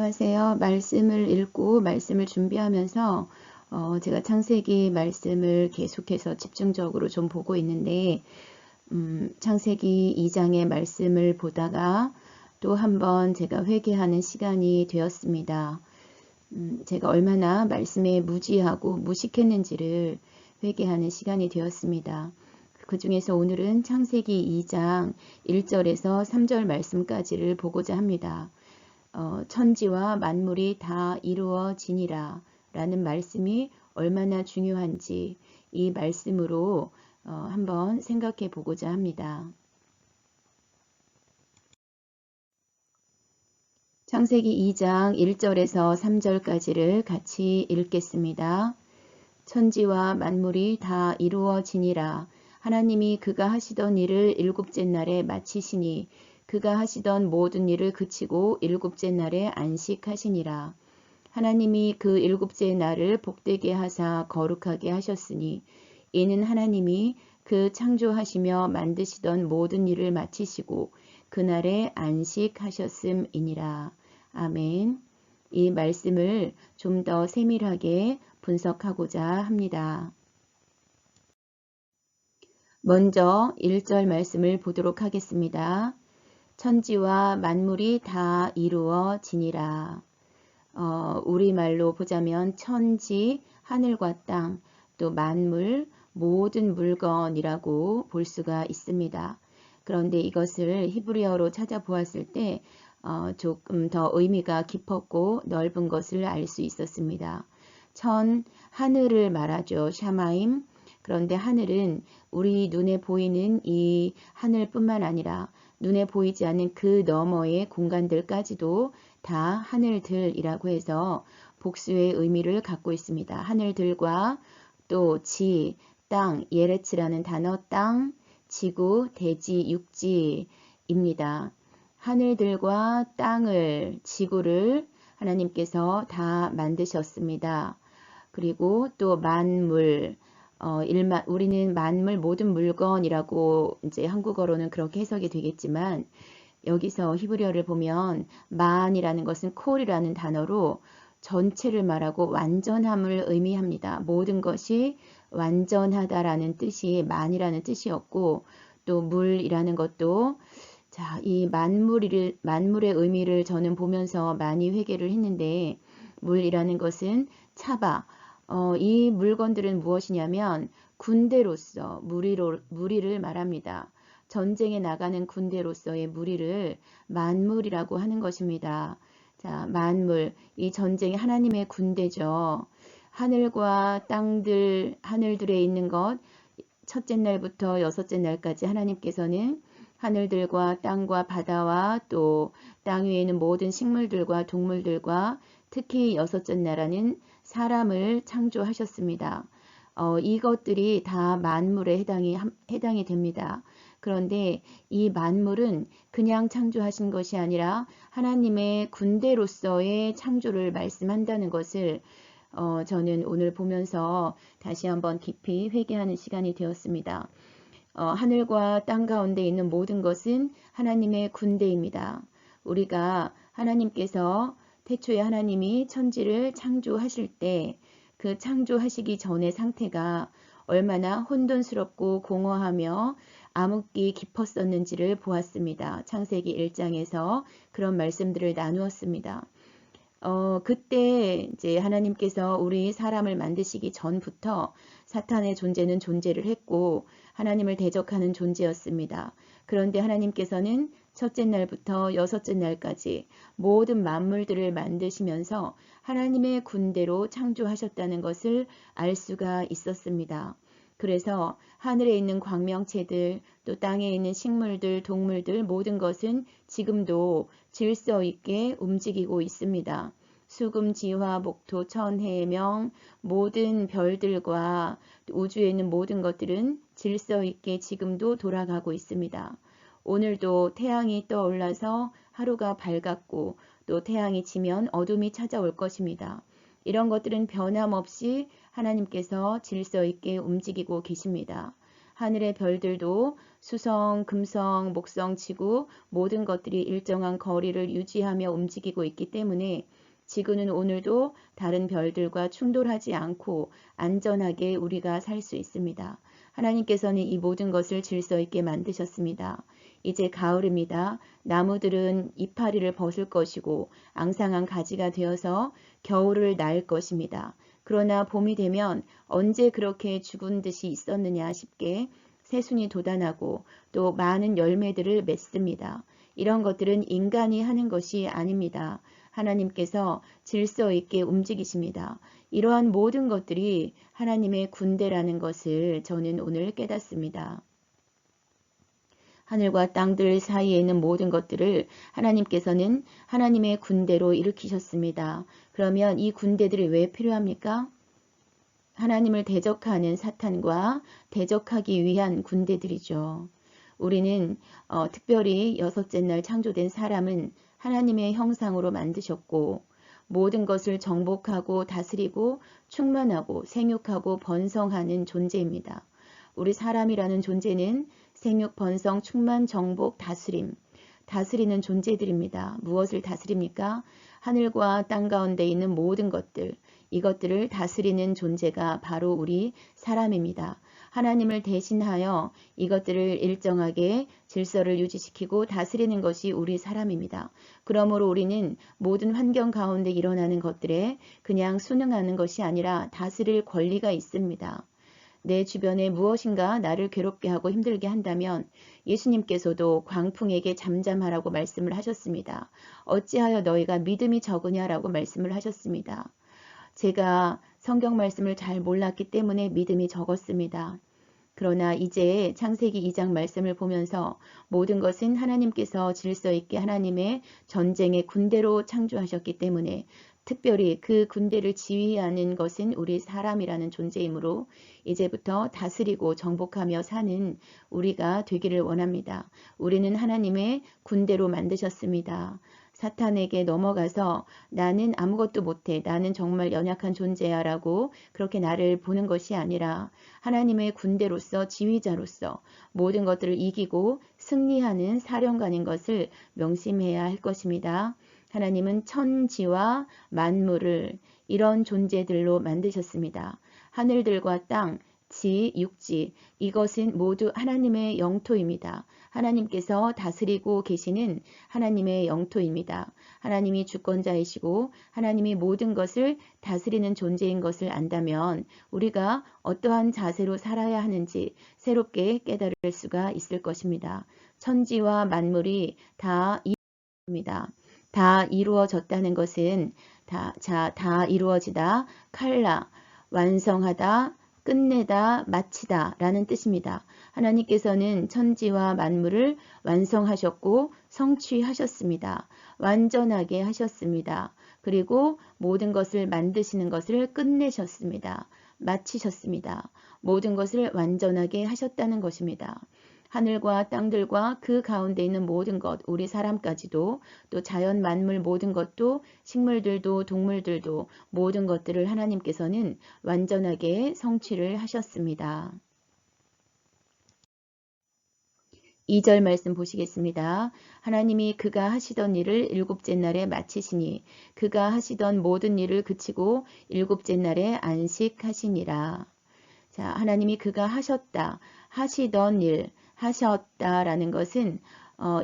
안녕하세요. 말씀을 읽고 말씀을 준비하면서 제가 창세기 말씀을 계속해서 집중적으로 좀 보고 있는데 창세기 2장의 말씀을 보다가 또 한번 제가 회개하는 시간이 되었습니다. 제가 얼마나 말씀에 무지하고 무식했는지를 회개하는 시간이 되었습니다. 그 중에서 오늘은 창세기 2장 1절에서 3절 말씀까지를 보고자 합니다. 천지와 만물이 다 이루어지니라 라는 말씀이 얼마나 중요한지 이 말씀으로 한번 생각해 보고자 합니다. 창세기 2장 1절에서 3절까지를 같이 읽겠습니다. 천지와 만물이 다 이루어지니라. 하나님이 그가 하시던 일을 일곱째 날에 마치시니 그가 하시던 모든 일을 그치고 일곱째 날에 안식하시니라. 하나님이 그 일곱째 날을 복되게 하사 거룩하게 하셨으니 이는 하나님이 그 창조하시며 만드시던 모든 일을 마치시고 그날에 안식하셨음이니라. 아멘. 이 말씀을 좀 더 세밀하게 분석하고자 합니다. 먼저 1절 말씀을 보도록 하겠습니다. 천지와 만물이 다 이루어지니라. 우리말로 보자면 천지, 하늘과 땅, 또 만물, 모든 물건이라고 볼 수가 있습니다. 그런데 이것을 히브리어로 찾아보았을 때 조금 더 의미가 깊었고 넓은 것을 알 수 있었습니다. 하늘을 말하죠. 샤마임. 그런데 하늘은 우리 눈에 보이는 이 하늘뿐만 아니라 눈에 보이지 않는 그 너머의 공간들까지도 다 하늘들이라고 해서 복수의 의미를 갖고 있습니다. 하늘들과 또 지, 땅, 예레츠라는 단어 땅, 지구, 대지, 육지입니다. 하늘들과 땅을, 지구를 하나님께서 다 만드셨습니다. 그리고 또 만물, 우리는 만물 모든 물건이라고 이제 한국어로는 그렇게 해석이 되겠지만 여기서 히브리어를 보면 만이라는 것은 콜이라는 단어로 전체를 말하고 완전함을 의미합니다. 모든 것이 완전하다라는 뜻이 만이라는 뜻이었고 또 물이라는 것도 이 만물의 의미를 저는 보면서 많이 회개를 했는데 물이라는 것은 차바 이 물건들은 무엇이냐면 군대로서 무리를 말합니다. 전쟁에 나가는 군대로서의 무리를 만물이라고 하는 것입니다. 자, 만물, 이 전쟁이 하나님의 군대죠. 하늘과 땅들, 하늘들에 있는 것, 첫째 날부터 여섯째 날까지 하나님께서는 하늘들과 땅과 바다와 또 땅 위에 있는 모든 식물들과 동물들과 특히 여섯째 날에는 사람을 창조하셨습니다. 이것들이 다 만물에 해당이 됩니다. 그런데 이 만물은 그냥 창조하신 것이 아니라 하나님의 군대로서의 창조를 말씀한다는 것을 저는 오늘 보면서 다시 한번 깊이 회개하는 시간이 되었습니다. 하늘과 땅 가운데 있는 모든 것은 하나님의 군대입니다. 우리가 하나님께서 태초에 하나님이 천지를 창조하실 때 그 창조하시기 전의 상태가 얼마나 혼돈스럽고 공허하며 암흑기 깊었었는지를 보았습니다. 창세기 1장에서 그런 말씀들을 나누었습니다. 그때 이제 하나님께서 우리 사람을 만드시기 전부터 사탄의 존재는 존재를 했고 하나님을 대적하는 존재였습니다. 그런데 하나님께서는 첫째 날부터 여섯째 날까지 모든 만물들을 만드시면서 하나님의 군대로 창조하셨다는 것을 알 수가 있었습니다. 그래서 하늘에 있는 광명체들, 또 땅에 있는 식물들, 동물들 모든 것은 지금도 질서 있게 움직이고 있습니다. 수금, 지화, 목토, 천, 해, 명 모든 별들과 우주에 있는 모든 것들은 질서 있게 지금도 돌아가고 있습니다. 오늘도 태양이 떠올라서 하루가 밝았고 또 태양이 지면 어둠이 찾아올 것입니다. 이런 것들은 변함없이 하나님께서 질서 있게 움직이고 계십니다. 하늘의 별들도 수성, 금성, 목성, 지구 모든 것들이 일정한 거리를 유지하며 움직이고 있기 때문에 지구는 오늘도 다른 별들과 충돌하지 않고 안전하게 우리가 살 수 있습니다. 하나님께서는 이 모든 것을 질서 있게 만드셨습니다. 이제 가을입니다. 나무들은 이파리를 벗을 것이고 앙상한 가지가 되어서 겨울을 날 것입니다. 그러나 봄이 되면 언제 그렇게 죽은 듯이 있었느냐 싶게 새순이 돋아나고 또 많은 열매들을 맺습니다. 이런 것들은 인간이 하는 것이 아닙니다. 하나님께서 질서 있게 움직이십니다. 이러한 모든 것들이 하나님의 군대라는 것을 저는 오늘 깨닫습니다. 하늘과 땅들 사이에 있는 모든 것들을 하나님께서는 하나님의 군대로 일으키셨습니다. 그러면 이 군대들이 왜 필요합니까? 하나님을 대적하는 사탄과 대적하기 위한 군대들이죠. 우리는 특별히 여섯째 날 창조된 사람은 하나님의 형상으로 만드셨고 모든 것을 정복하고 다스리고 충만하고 생육하고 번성하는 존재입니다. 우리 사람이라는 존재는 생육, 번성, 충만, 정복, 다스리는 존재들입니다. 무엇을 다스립니까? 하늘과 땅 가운데 있는 모든 것들, 이것들을 다스리는 존재가 바로 우리 사람입니다. 하나님을 대신하여 이것들을 일정하게 질서를 유지시키고 다스리는 것이 우리 사람입니다. 그러므로 우리는 모든 환경 가운데 일어나는 것들에 그냥 순응하는 것이 아니라 다스릴 권리가 있습니다. 내 주변에 무엇인가 나를 괴롭게 하고 힘들게 한다면 예수님께서도 광풍에게 잠잠하라고 말씀을 하셨습니다. 어찌하여 너희가 믿음이 적으냐라고 말씀을 하셨습니다. 제가 성경 말씀을 잘 몰랐기 때문에 믿음이 적었습니다. 그러나 이제 창세기 2장 말씀을 보면서 모든 것은 하나님께서 질서 있게 하나님의 전쟁의 군대로 창조하셨기 때문에 특별히 그 군대를 지휘하는 것은 우리 사람이라는 존재이므로 이제부터 다스리고 정복하며 사는 우리가 되기를 원합니다. 우리는 하나님의 군대로 만드셨습니다. 사탄에게 넘어가서 나는 아무것도 못해, 나는 정말 연약한 존재야 라고 그렇게 나를 보는 것이 아니라 하나님의 군대로서 지휘자로서 모든 것들을 이기고 승리하는 사령관인 것을 명심해야 할 것입니다. 하나님은 천지와 만물을 이런 존재들로 만드셨습니다. 하늘들과 땅, 지, 육지, 이것은 모두 하나님의 영토입니다. 하나님께서 다스리고 계시는 하나님의 영토입니다. 하나님이 주권자이시고 하나님이 모든 것을 다스리는 존재인 것을 안다면 우리가 어떠한 자세로 살아야 하는지 새롭게 깨달을 수가 있을 것입니다. 천지와 만물이 다 이루어집니다. 다 이루어졌다는 것은 다 이루어지다, 칼라, 완성하다, 끝내다, 마치다 라는 뜻입니다. 하나님께서는 천지와 만물을 완성하셨고 성취하셨습니다. 완전하게 하셨습니다. 그리고 모든 것을 만드시는 것을 끝내셨습니다. 마치셨습니다. 모든 것을 완전하게 하셨다는 것입니다. 하늘과 땅들과 그 가운데 있는 모든 것, 우리 사람까지도 또 자연 만물 모든 것도 식물들도 동물들도 모든 것들을 하나님께서는 완전하게 성취를 하셨습니다. 2절 말씀 보시겠습니다. 하나님이 그가 하시던 일을 일곱째 날에 마치시니 그가 하시던 모든 일을 그치고 일곱째 날에 안식하시니라. 자, 하나님이 그가 하시던 일, 하셨다라는 것은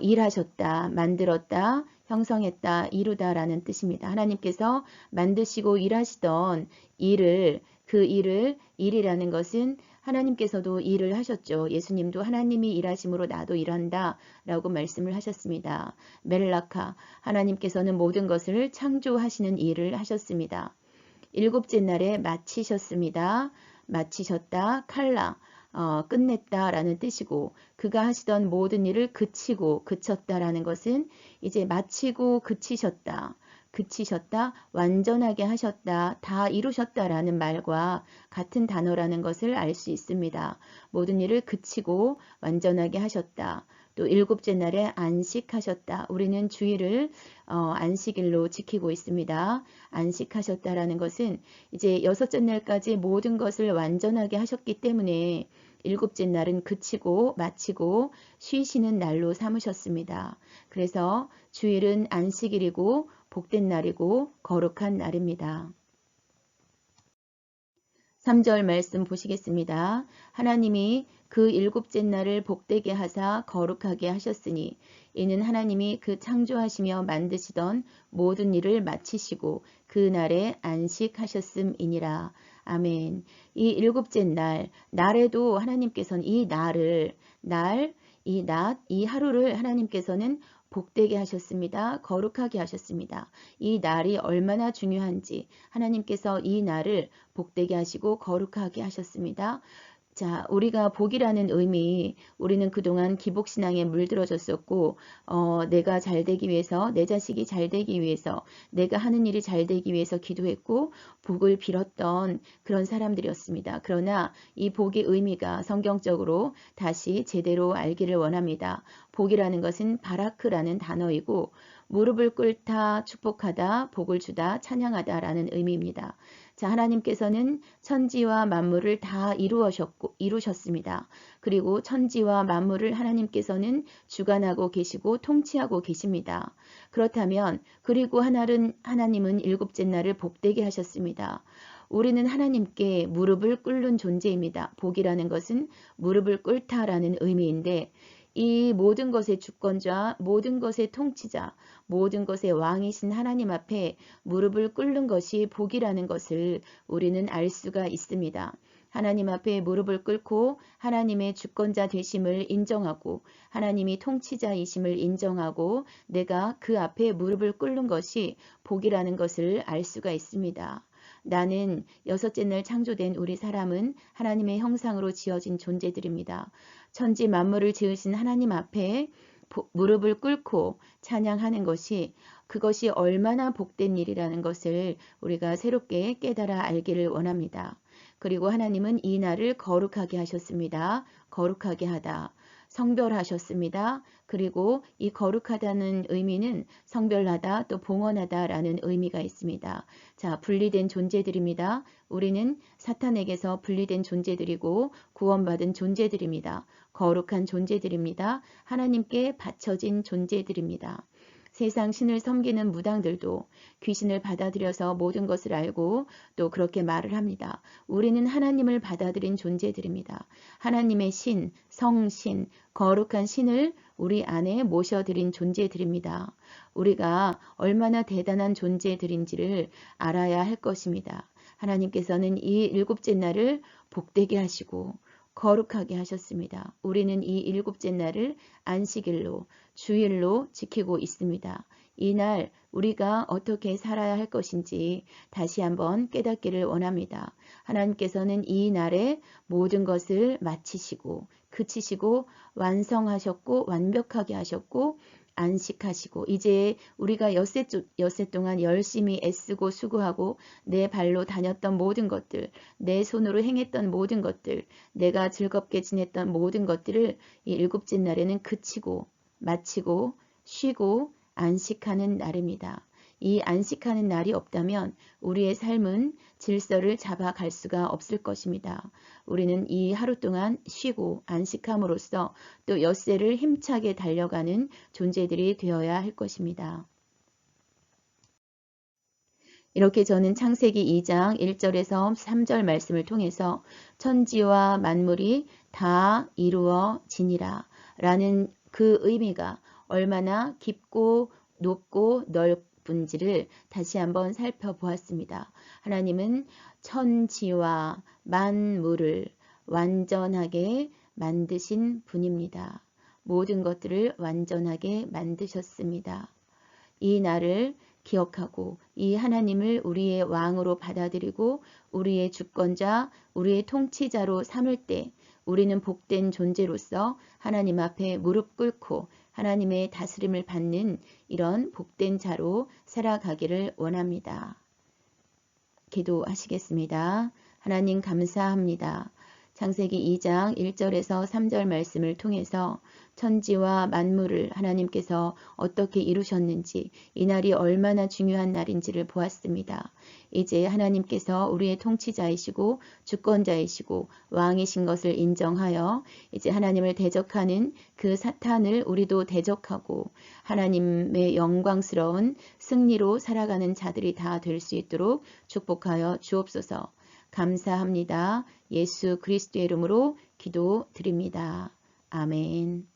일하셨다, 만들었다, 형성했다, 이루다라는 뜻입니다. 하나님께서 만드시고 일하시던 일이라는 것은 하나님께서도 일을 하셨죠. 예수님도 하나님이 일하심으로 나도 일한다 라고 말씀을 하셨습니다. 멜라카, 하나님께서는 모든 것을 창조하시는 일을 하셨습니다. 일곱째 날에 마치셨습니다. 마치셨다, 칼라, 끝냈다라는 뜻이고 그가 하시던 모든 일을 그치고 그쳤다라는 것은 이제 마치고 그치셨다, 완전하게 하셨다, 다 이루셨다라는 말과 같은 단어라는 것을 알 수 있습니다. 모든 일을 그치고 완전하게 하셨다. 또 일곱째 날에 안식하셨다. 우리는 주일을 안식일로 지키고 있습니다. 안식하셨다라는 것은 이제 여섯째 날까지 모든 것을 완전하게 하셨기 때문에 일곱째 날은 그치고 마치고 쉬시는 날로 삼으셨습니다. 그래서 주일은 안식일이고 복된 날이고 거룩한 날입니다. 3절 말씀 보시겠습니다. 하나님이 그 일곱째 날을 복되게 하사 거룩하게 하셨으니 이는 하나님이 그 창조하시며 만드시던 모든 일을 마치시고 그 날에 안식하셨음이니라. 아멘. 이 일곱째 날에도 하나님께서는 이 날을, 이 하루를 하나님께서는 복되게 하셨습니다. 거룩하게 하셨습니다. 이 날이 얼마나 중요한지 하나님께서 이 날을 복되게 하시고 거룩하게 하셨습니다. 자, 우리가 복이라는 의미, 우리는 그동안 기복신앙에 물들어졌었고, 내가 잘 되기 위해서, 내 자식이 잘 되기 위해서, 내가 하는 일이 잘 되기 위해서 기도했고, 복을 빌었던 그런 사람들이었습니다. 그러나 이 복의 의미가 성경적으로 다시 제대로 알기를 원합니다. 복이라는 것은 바라크라는 단어이고, 무릎을 꿇다, 축복하다, 복을 주다, 찬양하다 라는 의미입니다. 자, 하나님께서는 천지와 만물을 다 이루셨습니다. 그리고 천지와 만물을 하나님께서는 주관하고 계시고 통치하고 계십니다. 그렇다면 그리고 하나님은 일곱째 날을 복되게 하셨습니다. 우리는 하나님께 무릎을 꿇는 존재입니다. 복이라는 것은 무릎을 꿇다라는 의미인데 이 모든 것의 주권자, 모든 것의 통치자, 모든 것의 왕이신 하나님 앞에 무릎을 꿇는 것이 복이라는 것을 우리는 알 수가 있습니다. 하나님 앞에 무릎을 꿇고 하나님의 주권자 되심을 인정하고 하나님이 통치자이심을 인정하고 내가 그 앞에 무릎을 꿇는 것이 복이라는 것을 알 수가 있습니다. 나는 여섯째 날 창조된 우리 사람은 하나님의 형상으로 지어진 존재들입니다. 천지 만물을 지으신 하나님 앞에 무릎을 꿇고 찬양하는 그것이 얼마나 복된 일이라는 것을 우리가 새롭게 깨달아 알기를 원합니다. 그리고 하나님은 이 날을 거룩하게 하셨습니다. 거룩하게 하다. 성별하셨습니다. 그리고 이 거룩하다는 의미는 성별하다 또 봉헌하다라는 의미가 있습니다. 자, 분리된 존재들입니다. 우리는 사탄에게서 분리된 존재들이고 구원받은 존재들입니다. 거룩한 존재들입니다. 하나님께 바쳐진 존재들입니다. 세상 신을 섬기는 무당들도 귀신을 받아들여서 모든 것을 알고 또 그렇게 말을 합니다. 우리는 하나님을 받아들인 존재들입니다. 하나님의 신, 성신, 거룩한 신을 우리 안에 모셔들인 존재들입니다. 우리가 얼마나 대단한 존재들인지를 알아야 할 것입니다. 하나님께서는 이 일곱째 날을 복되게 하시고 거룩하게 하셨습니다. 우리는 이 일곱째 날을 안식일로 주일로 지키고 있습니다. 이 날 우리가 어떻게 살아야 할 것인지 다시 한번 깨닫기를 원합니다. 하나님께서는 이 날에 모든 것을 마치시고 그치시고 완성하셨고 완벽하게 하셨고 안식하시고 이제 우리가 엿새 동안 열심히 애쓰고 수고하고 내 발로 다녔던 모든 것들, 내 손으로 행했던 모든 것들, 내가 즐겁게 지냈던 모든 것들을 이 일곱째 날에는 그치고 마치고 쉬고 안식하는 날입니다. 이 안식하는 날이 없다면 우리의 삶은 질서를 잡아갈 수가 없을 것입니다. 우리는 이 하루 동안 쉬고 안식함으로써 또 엿새를 힘차게 달려가는 존재들이 되어야 할 것입니다. 이렇게 저는 창세기 2장 1절에서 3절 말씀을 통해서 천지와 만물이 다 이루어지니라 라는 그 의미가 얼마나 깊고 높고 넓은지를 다시 한번 살펴보았습니다. 하나님은 천지와 만물을 완전하게 만드신 분입니다. 모든 것들을 완전하게 만드셨습니다. 이 날을 기억하고 이 하나님을 우리의 왕으로 받아들이고 우리의 주권자, 우리의 통치자로 삼을 때 우리는 복된 존재로서 하나님 앞에 무릎 꿇고 하나님의 다스림을 받는 이런 복된 자로 살아가기를 원합니다. 기도하시겠습니다. 하나님 감사합니다. 창세기 2장 1절에서 3절 말씀을 통해서 천지와 만물을 하나님께서 어떻게 이루셨는지, 이 날이 얼마나 중요한 날인지를 보았습니다. 이제 하나님께서 우리의 통치자이시고 주권자이시고 왕이신 것을 인정하여 이제 하나님을 대적하는 그 사탄을 우리도 대적하고 하나님의 영광스러운 승리로 살아가는 자들이 다 될 수 있도록 축복하여 주옵소서. 감사합니다. 예수 그리스도의 이름으로 기도드립니다. 아멘.